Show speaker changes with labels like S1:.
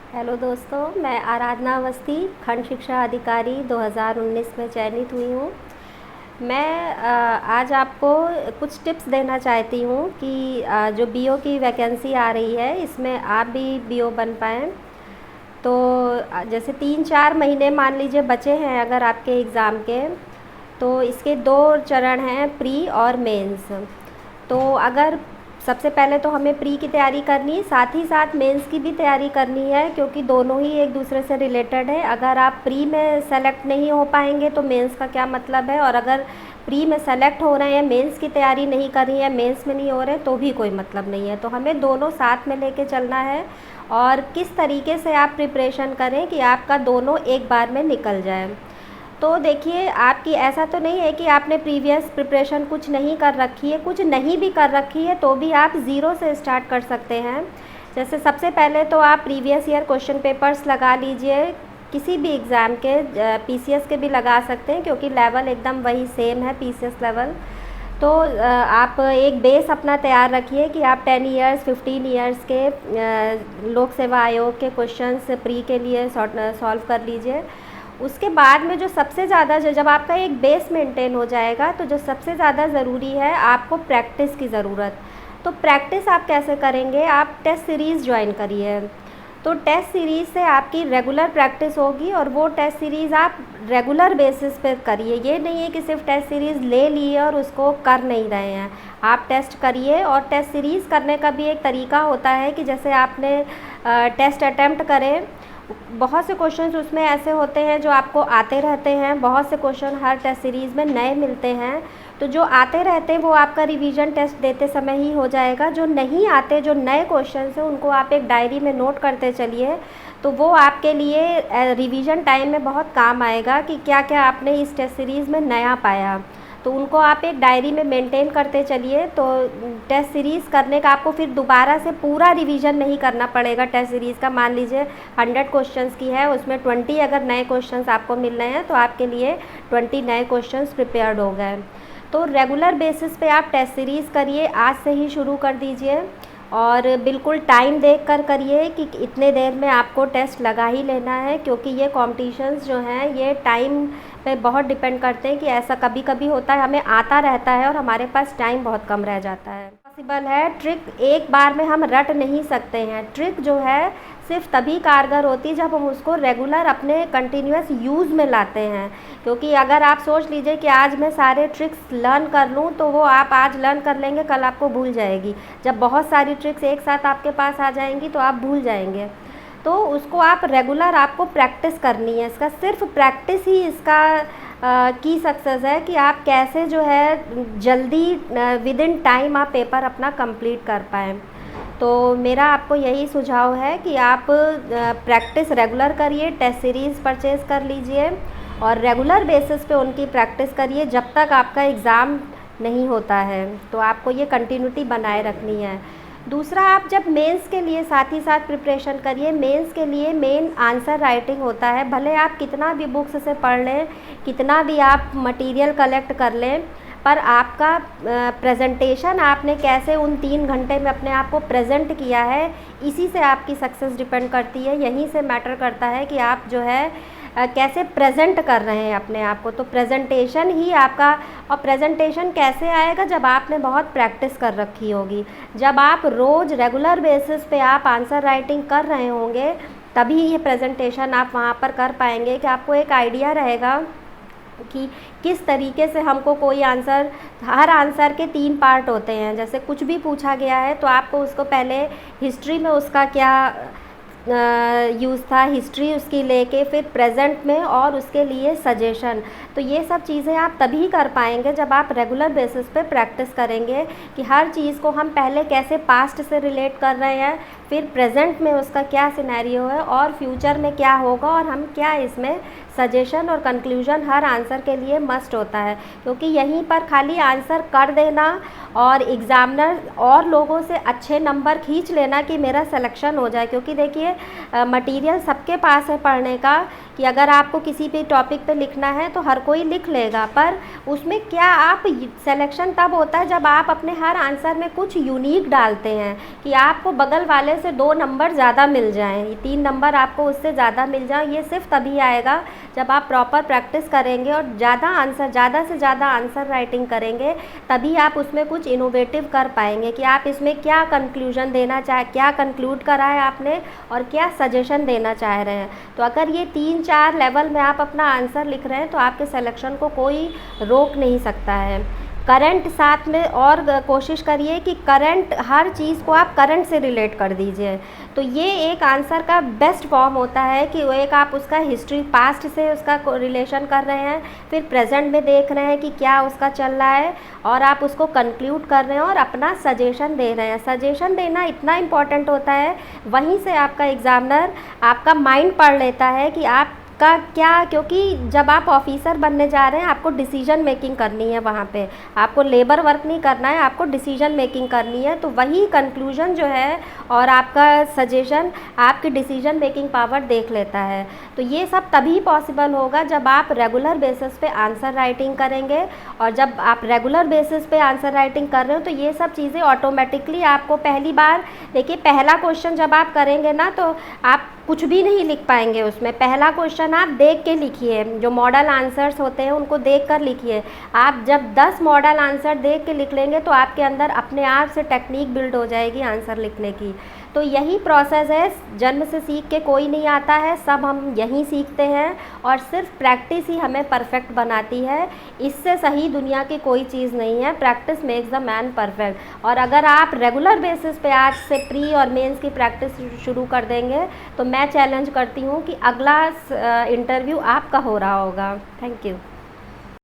S1: Hello दोस्तों, मैं आराधना अवस्थी खंड शिक्षा अधिकारी 2019 में चयनित हुई हूँ। मैं आज आपको कुछ टिप्स देना चाहती हूँ कि जो बीओ की वैकेंसी आ रही है इसमें आप भी बीओ बन पाएँ। तो जैसे 3-4 महीने मान लीजिए बचे हैं अगर आपके एग्ज़ाम के, तो इसके 2 चरण हैं, प्री और मेंस। तो अगर सबसे पहले तो हमें प्री की तैयारी करनी है, साथ ही साथ मेंस की भी तैयारी करनी है, क्योंकि दोनों ही एक दूसरे से रिलेटेड है। अगर आप प्री में सेलेक्ट नहीं हो पाएंगे तो मेंस का क्या मतलब है, और अगर प्री में सेलेक्ट हो रहे हैं, मेंस की तैयारी नहीं कर रही है, मेंस में नहीं हो रहे, तो भी कोई मतलब नहीं है। तो हमें दोनों साथ में लेके चलना है और किस तरीके से आप प्रिपरेशन करें कि आपका दोनों एक बार में निकल जाए। तो देखिए, आपकी ऐसा तो नहीं है कि आपने प्रीवियस प्रिपरेशन कुछ नहीं कर रखी है, कुछ नहीं भी कर रखी है तो भी आप ज़ीरो से स्टार्ट कर सकते हैं। जैसे सबसे पहले तो आप प्रीवियस ईयर क्वेश्चन पेपर्स लगा लीजिए, किसी भी एग्ज़ाम के, पीसीएस के भी लगा सकते हैं क्योंकि लेवल एकदम वही सेम है, पीसीएस लेवल। तो आप एक बेस अपना तैयार रखिए कि आप 10 इयर्स 15 इयर्स के लोक सेवा आयोग के क्वेश्चंस प्री के लिए सॉल्व कर लीजिए। उसके बाद में जो सबसे ज़्यादा, जब आपका एक बेस मेंटेन हो जाएगा तो जो सबसे ज़्यादा ज़रूरी है, आपको प्रैक्टिस की ज़रूरत। तो प्रैक्टिस आप कैसे करेंगे? आप टेस्ट सीरीज़ ज्वाइन करिए। तो टेस्ट सीरीज़ से आपकी रेगुलर प्रैक्टिस होगी और वो टेस्ट सीरीज़ आप रेगुलर बेसिस पे करिए। ये नहीं है कि सिर्फ टेस्ट सीरीज़ ले लिए और उसको कर नहीं रहे हैं। आप टेस्ट करिए, और टेस्ट सीरीज़ करने का भी एक तरीका होता है कि जैसे आपने टेस्ट अटैम्प्ट करें, बहुत से क्वेश्चंस उसमें ऐसे होते हैं जो आपको आते रहते हैं, बहुत से क्वेश्चन हर टेस्ट सीरीज़ में नए मिलते हैं। तो जो आते रहते हैं वो आपका रिवीजन टेस्ट देते समय ही हो जाएगा। जो नहीं आते, जो नए क्वेश्चंस हैं, उनको आप एक डायरी में नोट करते चलिए, तो वो आपके लिए रिवीजन टाइम में बहुत काम आएगा कि क्या क्या आपने इस टेस्ट सीरीज़ में नया पाया। तो उनको आप एक डायरी में मेंटेन करते चलिए, तो टेस्ट सीरीज़ करने का आपको फिर दोबारा से पूरा रिवीजन नहीं करना पड़ेगा। टेस्ट सीरीज़ का मान लीजिए 100 क्वेश्चंस की है, उसमें 20 अगर नए क्वेश्चंस आपको मिल रहे हैं तो आपके लिए 20 नए क्वेश्चंस प्रिपेयर्ड हो गए। तो रेगुलर बेसिस पे आप टेस्ट सीरीज़ करिए, आज से ही शुरू कर दीजिए, और बिल्कुल टाइम देख कर करिए कि इतने देर में आपको टेस्ट लगा ही लेना है, क्योंकि ये कॉम्पिटिशन्स जो हैं ये टाइम पे बहुत डिपेंड करते हैं कि ऐसा कभी कभी होता है हमें आता रहता है और हमारे पास टाइम बहुत कम रह जाता है। पॉसिबल है, ट्रिक एक बार में हम रट नहीं सकते हैं। ट्रिक जो है सिर्फ तभी कारगर होती है जब हम उसको रेगुलर अपने कंटिन्यूस यूज़ में लाते हैं। क्योंकि अगर आप सोच लीजिए कि आज मैं सारे ट्रिक्स लर्न कर लूँ, तो वो आप आज लर्न कर लेंगे, कल आपको भूल जाएगी। जब बहुत सारी ट्रिक्स एक साथ आपके पास आ जाएंगी तो आप भूल जाएंगे। तो उसको आप रेगुलर, आपको प्रैक्टिस करनी है। इसका सिर्फ प्रैक्टिस ही इसका की सक्सेस है कि आप कैसे जो है जल्दी विद इन टाइम आप पेपर अपना कंप्लीट कर पाएँ। तो मेरा आपको यही सुझाव है कि आप प्रैक्टिस रेगुलर करिए, टेस्ट सीरीज़ परचेज़ कर लीजिए और रेगुलर बेसिस पे उनकी प्रैक्टिस करिए जब तक आपका एग्ज़ाम नहीं होता है। तो आपको ये कंटिन्यूटी बनाए रखनी है। दूसरा, आप जब मेंस के लिए साथ ही साथ प्रिपरेशन करिए। मेंस के लिए मेन आंसर राइटिंग होता है। भले आप कितना भी बुक्स से पढ़ लें, कितना भी आप मटेरियल कलेक्ट कर लें, पर आपका प्रेजेंटेशन आपने कैसे उन 3 घंटे में अपने आप को प्रेजेंट किया है, इसी से आपकी सक्सेस डिपेंड करती है। यहीं से मैटर करता है कि आप जो है कैसे प्रेजेंट कर रहे हैं अपने आप को। तो प्रेजेंटेशन ही आपका, और प्रेजेंटेशन कैसे आएगा? जब आपने बहुत प्रैक्टिस कर रखी होगी, जब आप रोज़ रेगुलर बेसिस पे आप आंसर राइटिंग कर रहे होंगे, तभी ये प्रेजेंटेशन आप वहाँ पर कर पाएंगे कि आपको एक आइडिया रहेगा कि किस तरीके से हमको कोई आंसर, हर आंसर के 3 पार्ट होते हैं। जैसे कुछ भी पूछा गया है तो आपको उसको पहले हिस्ट्री में उसका क्या यूज़ था, हिस्ट्री उसकी लेके, फिर प्रेजेंट में, और उसके लिए सजेशन। तो ये सब चीज़ें आप तभी कर पाएंगे जब आप रेगुलर बेसिस पे प्रैक्टिस करेंगे कि हर चीज़ को हम पहले कैसे पास्ट से रिलेट कर रहे हैं, फिर प्रेजेंट में उसका क्या सिनेरियो है, और फ्यूचर में क्या होगा, और हम क्या इसमें सजेशन और कंक्लूजन हर आंसर के लिए मस्ट होता है। क्योंकि यहीं पर खाली आंसर कर देना और एग्ज़ामिनर और लोगों से अच्छे नंबर खींच लेना कि मेरा सिलेक्शन हो जाए, क्योंकि देखिए मटेरियल सबके पास है पढ़ने का, कि अगर आपको किसी भी टॉपिक पे लिखना है तो हर कोई लिख लेगा, पर उसमें क्या आप सिलेक्शन तब होता है जब आप अपने हर आंसर में कुछ यूनिक डालते हैं कि आपको बगल वाले से 2 नंबर ज़्यादा मिल जाएँ, 3 नंबर आपको उससे ज़्यादा मिल जाए। ये सिर्फ तभी आएगा जब आप प्रॉपर प्रैक्टिस करेंगे और ज़्यादा से ज़्यादा आंसर राइटिंग करेंगे, तभी आप उसमें कुछ इनोवेटिव कर पाएंगे कि आप इसमें क्या कंक्लूजन देना क्या कंक्लूड करा है आपने और क्या सजेशन देना चाह रहे हैं। तो अगर ये 3-4 लेवल में आप अपना आंसर लिख रहे हैं तो आपके सिलेक्शन को कोई रोक नहीं सकता है। करंट साथ में और कोशिश करिए कि करंट हर चीज़ को आप करंट से रिलेट कर दीजिए। तो ये एक आंसर का बेस्ट फॉर्म होता है कि वो एक आप उसका हिस्ट्री पास्ट से उसका रिलेशन कर रहे हैं, फिर प्रेजेंट में देख रहे हैं कि क्या उसका चल रहा है और आप उसको कंक्लूड कर रहे हैं और अपना सजेशन दे रहे हैं। सजेशन देना इतना इम्पॉर्टेंट होता है, वहीं से आपका एग्ज़ामिनर आपका माइंड पढ़ लेता है कि आप का क्या, क्योंकि जब आप ऑफिसर बनने जा रहे हैं आपको डिसीजन मेकिंग करनी है, वहाँ पे आपको लेबर वर्क नहीं करना है, आपको डिसीजन मेकिंग करनी है। तो वही कंक्लूजन जो है और आपका सजेशन आपकी डिसीजन मेकिंग पावर देख लेता है। तो ये सब तभी पॉसिबल होगा जब आप रेगुलर बेसिस पे आंसर राइटिंग करेंगे, और जब आप रेगुलर बेसिस पे आंसर राइटिंग कर रहे हो तो ये सब चीज़ें ऑटोमेटिकली आपको पहली बार, देखिए पहला क्वेश्चन जब आप करेंगे ना तो आप कुछ भी नहीं लिख पाएंगे उसमें। पहला क्वेश्चन आप देख के लिखिए, जो मॉडल आंसर्स होते हैं उनको देख कर लिखिए। आप जब 10 मॉडल आंसर देख के लिख लेंगे तो आपके अंदर अपने आप से टेक्निक बिल्ड हो जाएगी आंसर लिखने की। तो यही प्रोसेस है, जन्म से सीख के कोई नहीं आता है, सब हम यहीं सीखते हैं और सिर्फ प्रैक्टिस ही हमें परफेक्ट बनाती है। इससे सही दुनिया की कोई चीज़ नहीं है। Practice makes the man perfect. और अगर आप रेगुलर बेसिस पे आज से प्री और मेंस की प्रैक्टिस शुरू कर देंगे तो मैं चैलेंज करती हूँ कि अगला इंटरव्यू आपका हो रहा होगा। Thank you.